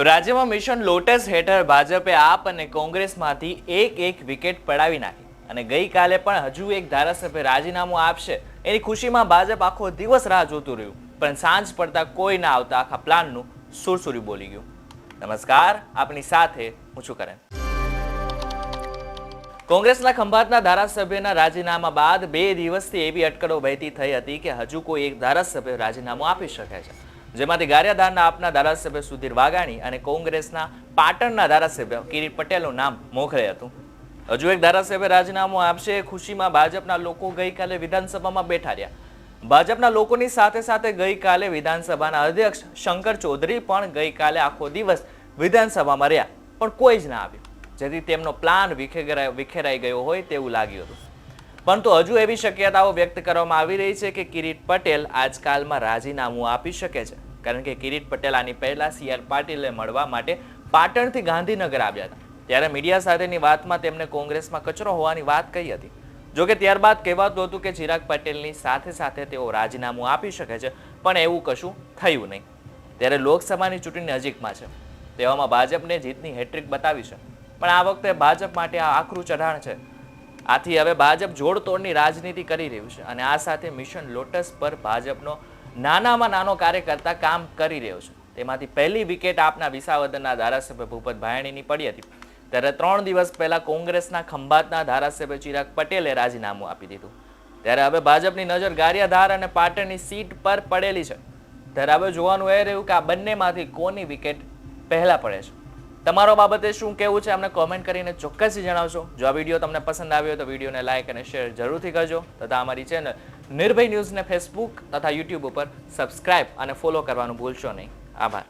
રાજ્યમાં mission lotus હેઠળ ભાજપે આપ અને કોંગ્રેસમાંથી એક વિકેટ પડાવી નાખી અને ગઈકાલે પણ હજુ એક ધારાસભ્ય રાજીનામું આપશે એની ખુશીમાં ભાજપ આખો દિવસ રાહ જોતું રહ્યું, પણ સાંજ પડતા કોઈ ના આવતા આખા પ્લાનનું સુરસુરી બોલી ગયું. નમસ્કાર, આપની સાથે હું છું કરણ. કોંગ્રેસના ખંભાતના ધારાસભ્યના રાજીનામા બાદ 2 દિવસથી એવી અટકળો વહેતી થઈ હતી કે હજુ કોઈ એક ધારાસભ્ય રાજીનામું આપી શકે છે, જેમાંથી ગારિયાધારના આપના ધારાસભ્ય સુધીર વાઘાણી અને કોંગ્રેસના પાટણના ધારાસભ્ય કિરીટ પટેલનું નામ મોખરે હતું. હજુ એક ધારાસભ્ય રાજીનામું આપશે ખુશીમાં ભાજપના લોકો ગઈકાલે વિધાનસભામાં બેઠા રહ્યા. ભાજપના લોકોની સાથે સાથે ગઈકાલે વિધાનસભાના અધ્યક્ષ શંકર ચૌધરી પણ ગઈકાલે આખો દિવસ વિધાનસભામાં રહ્યા, પણ કોઈ જ ના આવ્યું, જેથી તેમનો પ્લાન વિખેરાઈ ગયો હોય તેવું લાગ્યું હતું. પરંતુ હજુ એવી શક્યતાઓ વ્યક્ત કરવામાં આવી રહી છે કે કિરીટ પટેલ આજકાલમાં રાજીનામું આપી શકે છે, કારણ કે કિરીટ પટેલ આની પહેલા CR પાટીલને મળવા માટે પાટણથી ગાંધીનગર આવ્યા હતા. ત્યારે મીડિયા સાથેની વાતમાં તેમણે કોંગ્રેસમાં કચરો હોવાની વાત કહી હતી. જોકે ત્યારબાદ કહેવાતું હતું કે ચિરાગ પટેલની સાથે સાથે તેઓ રાજીનામું આપી શકે છે, પણ એવું કશું થયું નહીં. ત્યારે લોકસભાની ચૂંટણી નજીકમાં છે, તેવામાં ભાજપને જીતની હેટ્રિક બતાવી છે, પણ આ વખતે ભાજપ માટે આ આકરું ચઢાણ છે. આથી હવે ભાજપ જોડતોડની રાજનીતિ કરી રહ્યું છે અને આ સાથે મિશન લોટસ પર ભાજપનો નાનામાં નાનો કાર્યકર્તા કામ કરી રહ્યો છે. તેમાંથી પહેલી વિકેટ આપના વિસાવદરના ધારાસભ્ય ભૂપત ભાયણીની પડી હતી. ત્યારે 3 દિવસ પહેલા કોંગ્રેસના ખંભાતના ધારાસભ્ય ચિરાગ પટેલે રાજીનામું આપી દીધું. ત્યારે હવે ભાજપની નજર ગારિયાધાર અને પાટણની સીટ પર પડેલી છે. ત્યારે હવે જોવાનું એ રહ્યું કે આ બંનેમાંથી કોની વિકેટ પહેલા પડે છે. તમારો બાબતે શું કહેવું છે અમને કોમેન્ટ કરીને ચોક્કસથી જણાવશો. જો આ વિડીયો તમને પસંદ આવ્યો તો વિડીયોને લાઇક અને શેર જરૂરથી કરજો તથા અમારી ચેનલ નિર્ભય ન્યૂઝને ફેસબુક તથા યુટ્યુબ ઉપર સબસ્ક્રાઇબ અને ફોલો કરવાનું ભૂલશો નહીં. આભાર.